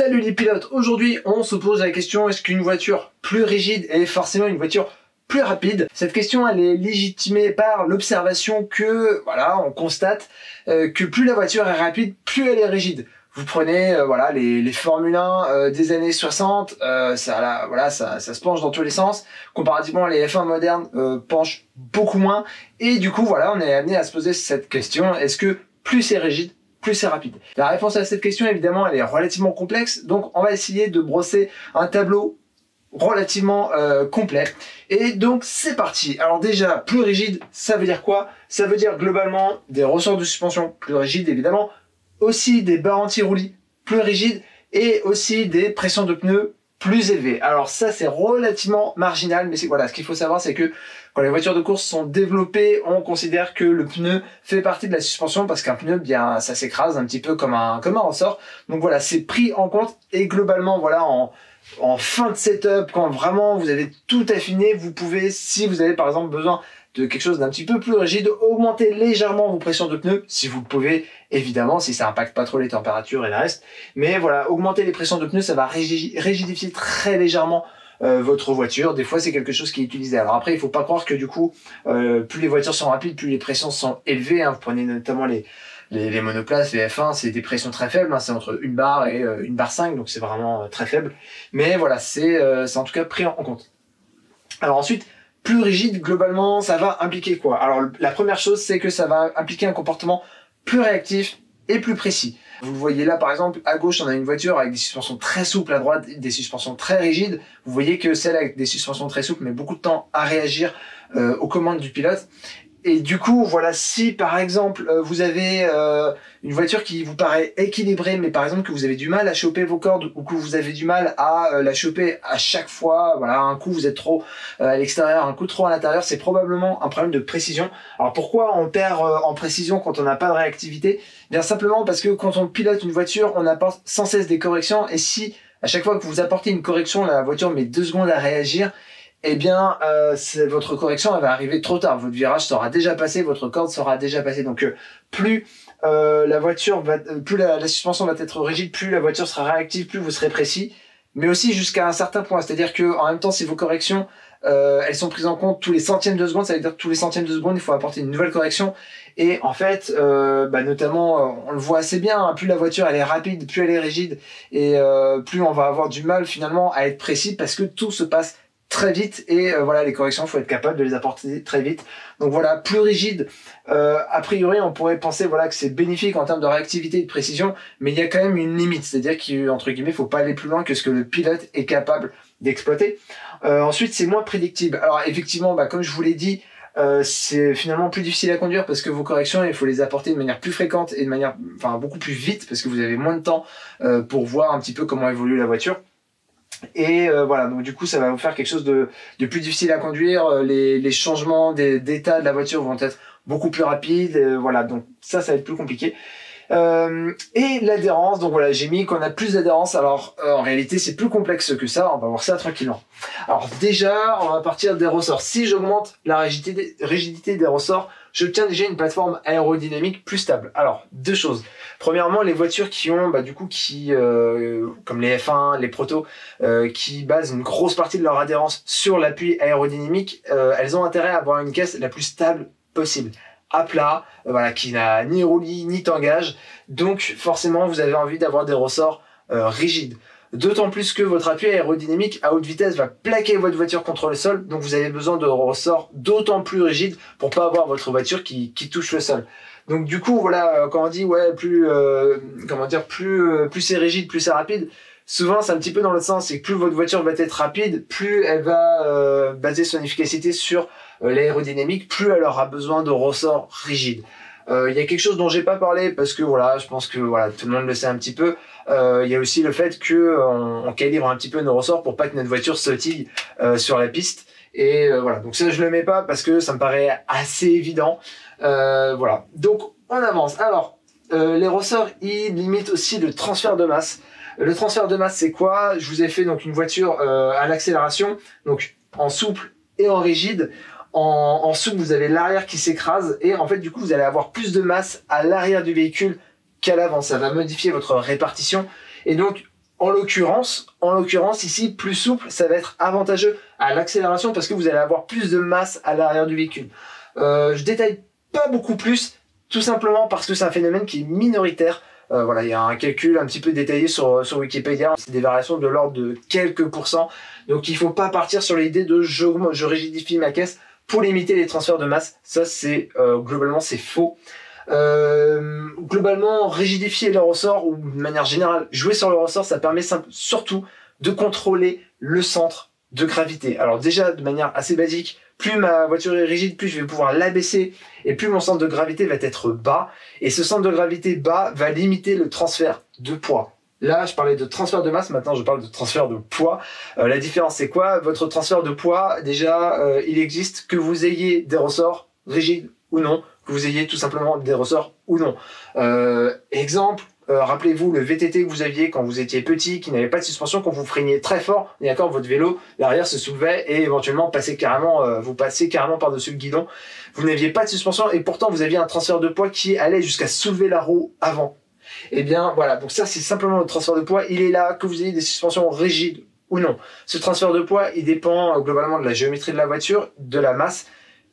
Salut les pilotes, aujourd'hui on se pose la question, est-ce qu'une voiture plus rigide est forcément une voiture plus rapide? Cette question elle est légitimée par l'observation que, voilà, on constate que plus la voiture est rapide, plus elle est rigide. Vous prenez voilà, les Formule 1 des années 60, ça se penche dans tous les sens. Comparativement, les F1 modernes penchent beaucoup moins. Et du coup, voilà, on est amené à se poser cette question, est-ce que plus c'est rigide, plus c'est rapide? La réponse à cette question, évidemment, elle est relativement complexe. Donc, on va essayer de brosser un tableau relativement complet. Et donc, c'est parti. Alors déjà, plus rigide, ça veut dire quoi? Ça veut dire globalement des ressorts de suspension plus rigides, évidemment, aussi des barres anti-roulis plus rigides et aussi des pressions de pneus plus élevées. Alors ça, c'est relativement marginal, mais voilà, ce qu'il faut savoir, c'est que quand les voitures de course sont développées, on considère que le pneu fait partie de la suspension parce qu'un pneu, bien, ça s'écrase un petit peu comme un ressort. Donc voilà, c'est pris en compte et globalement, voilà, en fin de setup, quand vraiment vous avez tout affiné, vous pouvez, si vous avez par exemple besoin de quelque chose d'un petit peu plus rigide, augmenter légèrement vos pressions de pneus, si vous le pouvez, évidemment, si ça impacte pas trop les températures et le reste. Mais voilà, augmenter les pressions de pneus, ça va rigidifier très légèrement votre voiture. Des fois, c'est quelque chose qui est utilisé. Alors après, il faut pas croire que du coup, plus les voitures sont rapides, plus les pressions sont élevées. Hein. Vous prenez notamment les monoplaces, les F1, c'est des pressions très faibles, hein, c'est entre 1 bar et 1 bar 5, donc c'est vraiment très faible. Mais voilà, c'est en tout cas pris en compte. Alors ensuite, plus rigide, globalement, ça va impliquer quoi? Alors la première chose, c'est que ça va impliquer un comportement plus réactif et plus précis. Vous voyez là, par exemple, à gauche, on a une voiture avec des suspensions très souples, à droite, des suspensions très rigides. Vous voyez que celle avec des suspensions très souples met beaucoup de temps à réagir aux commandes du pilote. Et du coup, voilà, si par exemple vous avez une voiture qui vous paraît équilibrée, mais par exemple que vous avez du mal à choper vos cordes ou que vous avez du mal à la choper à chaque fois, voilà, un coup vous êtes trop à l'extérieur, un coup trop à l'intérieur, c'est probablement un problème de précision. Alors pourquoi on perd en précision quand on n'a pas de réactivité? Bien simplement parce que quand on pilote une voiture, on apporte sans cesse des corrections, et si à chaque fois que vous apportez une correction, la voiture met 2 secondes à réagir, eh bien, votre correction elle va arriver trop tard. Votre virage sera déjà passé, votre corde sera déjà passée. Donc, plus la voiture va, plus la suspension va être rigide, plus la voiture sera réactive, plus vous serez précis. Mais aussi jusqu'à un certain point. C'est-à-dire que, en même temps, si vos corrections elles sont prises en compte tous les centièmes de seconde, ça veut dire que tous les centièmes de seconde, il faut apporter une nouvelle correction. Et en fait, notamment, on le voit assez bien. Hein, plus la voiture elle est rapide, plus elle est rigide, et plus on va avoir du mal finalement à être précis parce que tout se passe très vite et voilà, les corrections, il faut être capable de les apporter très vite. Donc voilà, plus rigide, a priori on pourrait penser voilà que c'est bénéfique en termes de réactivité et de précision, mais il y a quand même une limite, c'est-à-dire qu'entre guillemets, il faut pas aller plus loin que ce que le pilote est capable d'exploiter. Ensuite, c'est moins prédictible. Alors effectivement, comme je vous l'ai dit, c'est finalement plus difficile à conduire parce que vos corrections, il faut les apporter de manière plus fréquente et de manière, beaucoup plus vite parce que vous avez moins de temps pour voir un petit peu comment évolue la voiture. Et voilà, donc du coup ça va vous faire quelque chose de plus difficile à conduire, les changements d'état de la voiture vont être beaucoup plus rapides, voilà, donc ça va être plus compliqué. Et l'adhérence, donc voilà, j'ai mis qu'on a plus d'adhérence. Alors en réalité c'est plus complexe que ça, on va voir ça tranquillement. Alors déjà, on va partir des ressorts. Si j'augmente la rigidité des ressorts, j'obtiens déjà une plateforme aérodynamique plus stable. Alors, deux choses. Premièrement, les voitures qui ont, comme les F1, les protos, qui basent une grosse partie de leur adhérence sur l'appui aérodynamique, elles ont intérêt à avoir une caisse la plus stable possible, à plat, voilà, qui n'a ni roulis ni tangage. Donc, forcément, vous avez envie d'avoir des ressorts rigides. D'autant plus que votre appui aérodynamique à haute vitesse va plaquer votre voiture contre le sol, donc vous avez besoin de ressorts d'autant plus rigides pour pas avoir votre voiture qui touche le sol. Donc du coup, voilà, quand on dit ouais, plus c'est rigide, plus c'est rapide, souvent c'est un petit peu dans l'autre sens, c'est que plus votre voiture va être rapide, plus elle va baser son efficacité sur l'aérodynamique, plus elle aura besoin de ressorts rigides. Il y a quelque chose dont j'ai pas parlé parce que voilà, je pense que voilà, tout le monde le sait un petit peu. Il y a aussi le fait que on calibre un petit peu nos ressorts pour pas que notre voiture sautille sur la piste. Et voilà, donc ça je le mets pas parce que ça me paraît assez évident. Voilà, donc on avance. Alors les ressorts, ils limitent aussi le transfert de masse. Le transfert de masse, c'est quoi? Je vous ai fait donc une voiture à l'accélération, donc en souple et en rigide. En souple, vous avez l'arrière qui s'écrase et en fait, du coup, vous allez avoir plus de masse à l'arrière du véhicule qu'à l'avant. Ça va modifier votre répartition et donc, En l'occurrence, ici, plus souple, ça va être avantageux à l'accélération parce que vous allez avoir plus de masse à l'arrière du véhicule. Je détaille pas beaucoup plus, tout simplement parce que c'est un phénomène qui est minoritaire. Voilà, il y a un calcul un petit peu détaillé sur Wikipédia. C'est des variations de l'ordre de quelques pourcents. Donc il faut pas partir sur l'idée de je rigidifie ma caisse pour limiter les transferts de masse. Ça, c'est globalement, c'est faux. Globalement, rigidifier le ressort ou de manière générale jouer sur le ressort, ça permet surtout de contrôler le centre de gravité. Alors déjà, de manière assez basique, plus ma voiture est rigide, plus je vais pouvoir l'abaisser et plus mon centre de gravité va être bas. Et ce centre de gravité bas va limiter le transfert de poids. Là, je parlais de transfert de masse, maintenant je parle de transfert de poids. La différence, c'est quoi? Votre transfert de poids, déjà, il existe que vous ayez des ressorts rigides ou non, que vous ayez tout simplement des ressorts ou non. Exemple, rappelez-vous le VTT que vous aviez quand vous étiez petit, qui n'avait pas de suspension, quand vous freiniez très fort, et d'accord, votre vélo, l'arrière se soulevait et éventuellement vous passez carrément par-dessus le guidon. Vous n'aviez pas de suspension et pourtant vous aviez un transfert de poids qui allait jusqu'à soulever la roue avant. Et bien voilà, donc ça c'est simplement le transfert de poids, il est là, que vous ayez des suspensions rigides ou non. Ce transfert de poids, il dépend globalement de la géométrie de la voiture, de la masse,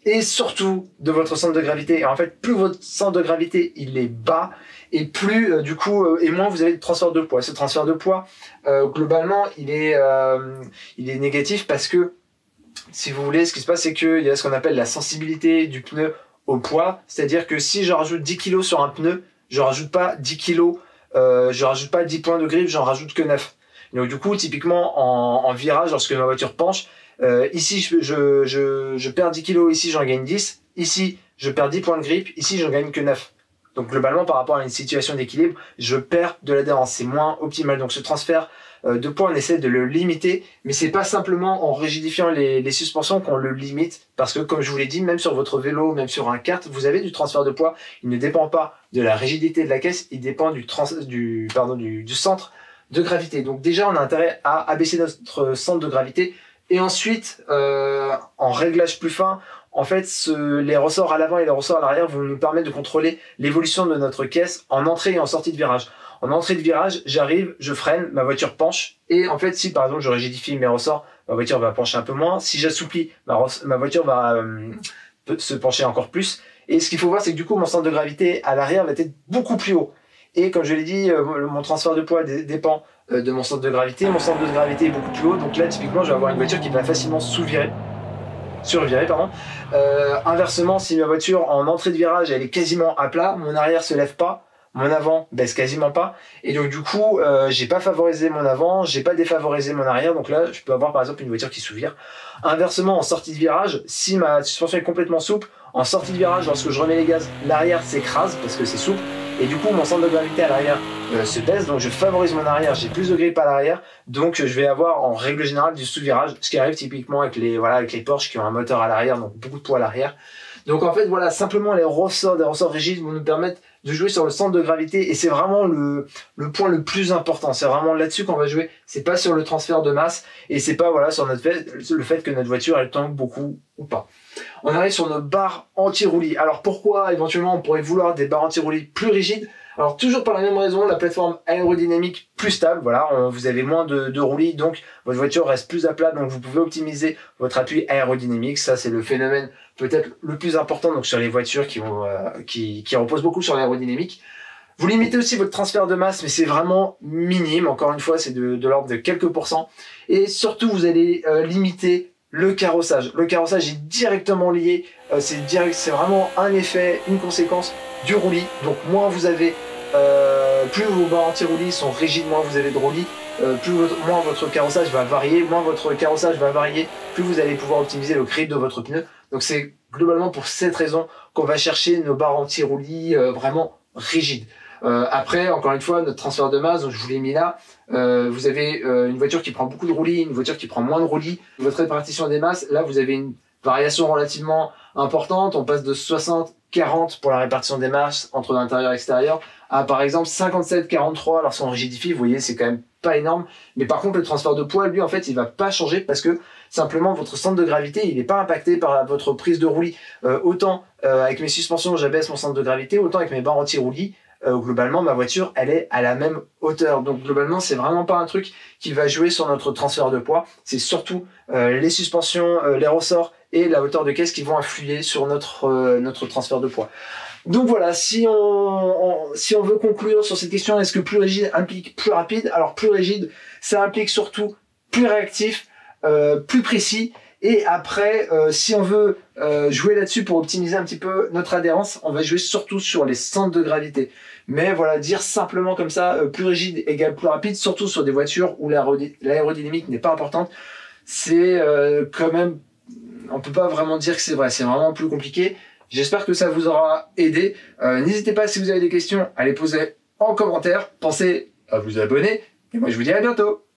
et surtout de votre centre de gravité. Et en fait, plus votre centre de gravité il est bas, et plus et moins vous avez de transfert de poids. Ce transfert de poids, globalement, il est négatif parce que, si vous voulez, ce qui se passe, c'est qu'il y a ce qu'on appelle la sensibilité du pneu au poids. C'est-à-dire que si je rajoute 10 kg sur un pneu, je rajoute pas 10 kg, je rajoute pas 10 points de grip, j'en rajoute que 9. Donc du coup, typiquement en virage, lorsque ma voiture penche, ici je perds 10 kg, ici j'en gagne 10, ici je perds 10 points de grip, ici j'en gagne que 9. Donc globalement, par rapport à une situation d'équilibre, je perds de l'adhérence, c'est moins optimal. Donc ce transfert de poids, on essaie de le limiter, mais c'est pas simplement en rigidifiant les suspensions qu'on le limite, parce que comme je vous l'ai dit, même sur votre vélo, même sur un kart, vous avez du transfert de poids. Il ne dépend pas de la rigidité de la caisse, il dépend du centre de gravité. Donc déjà, on a intérêt à abaisser notre centre de gravité, et ensuite, en réglage plus fin, en fait, les ressorts à l'avant et les ressorts à l'arrière vont nous permettre de contrôler l'évolution de notre caisse en entrée et en sortie de virage. En entrée de virage, j'arrive, je freine, ma voiture penche. Et en fait, si par exemple je rigidifie mes ressorts, ma voiture va pencher un peu moins. Si j'assouplis, ma voiture va se pencher encore plus. Et ce qu'il faut voir, c'est que du coup, mon centre de gravité à l'arrière va être beaucoup plus haut. Et comme je l'ai dit, mon transfert de poids dépend de mon centre de gravité. Mon centre de gravité est beaucoup plus haut. Donc là, typiquement, je vais avoir une voiture qui va facilement survirer. Inversement, si ma voiture en entrée de virage elle est quasiment à plat, mon arrière se lève pas, mon avant baisse quasiment pas, et donc du coup j'ai pas favorisé mon avant, j'ai pas défavorisé mon arrière, donc là je peux avoir par exemple une voiture qui sous-vire. Inversement, en sortie de virage, si ma suspension est complètement souple, en sortie de virage, lorsque je remets les gaz, l'arrière s'écrase parce que c'est souple, et du coup mon centre de gravité à l'arrière se baisse, donc je favorise mon arrière, j'ai plus de grip à l'arrière, donc je vais avoir en règle générale du sous-virage, ce qui arrive typiquement avec les Porsche qui ont un moteur à l'arrière, donc beaucoup de poids à l'arrière. Donc en fait voilà, simplement des ressorts rigides vont nous permettre de jouer sur le centre de gravité, et c'est vraiment le point le plus important, c'est vraiment là-dessus qu'on va jouer, c'est pas sur le transfert de masse, et c'est pas voilà sur le fait que notre voiture elle tangue beaucoup ou pas. On arrive sur nos barres anti-roulis. Alors pourquoi éventuellement on pourrait vouloir des barres anti-roulis plus rigides? Alors toujours par la même raison, la plateforme aérodynamique plus stable, voilà, vous avez moins de roulis, donc votre voiture reste plus à plat, donc vous pouvez optimiser votre appui aérodynamique. Ça c'est le phénomène peut-être le plus important donc sur les voitures qui reposent beaucoup sur l'aérodynamique. Vous limitez aussi votre transfert de masse, mais c'est vraiment minime, encore une fois c'est de l'ordre de quelques pourcents, et surtout vous allez limiter le carrossage. Le carrossage est directement lié, c'est vraiment un effet, une conséquence du roulis. Donc moins vous avez, plus vos barres anti-roulis sont rigides, moins vous avez de roulis, moins votre carrossage va varier, plus vous allez pouvoir optimiser le grip de votre pneu. Donc c'est globalement pour cette raison qu'on va chercher nos barres anti-roulis vraiment rigides. Après, encore une fois, notre transfert de masse, donc je vous l'ai mis là, vous avez une voiture qui prend beaucoup de roulis, une voiture qui prend moins de roulis. Votre répartition des masses, là vous avez une variation relativement importante, on passe de 60-40 pour la répartition des masses entre l'intérieur et l'extérieur, à par exemple 57-43 lorsqu'on rigidifie. Vous voyez, c'est quand même pas énorme, mais par contre le transfert de poids, lui en fait il va pas changer, parce que simplement votre centre de gravité il n'est pas impacté par votre prise de roulis. Autant avec mes suspensions j'abaisse mon centre de gravité, autant avec mes barres anti-roulis globalement ma voiture elle est à la même hauteur. Donc globalement c'est vraiment pas un truc qui va jouer sur notre transfert de poids, c'est surtout les suspensions, les ressorts et la hauteur de caisse qui vont influer sur notre transfert de poids. Donc voilà, si on veut conclure sur cette question, est-ce que plus rigide implique plus rapide? Alors plus rigide, ça implique surtout plus réactif, plus précis. Et après, si on veut jouer là-dessus pour optimiser un petit peu notre adhérence, on va jouer surtout sur les centres de gravité. Mais voilà, dire simplement comme ça, plus rigide égale plus rapide, surtout sur des voitures où l'aérodynamique n'est pas importante, c'est quand même, on peut pas vraiment dire que c'est vrai, c'est vraiment plus compliqué. J'espère que ça vous aura aidé. N'hésitez pas, si vous avez des questions, à les poser en commentaire. Pensez à vous abonner. Et moi, je vous dis à bientôt.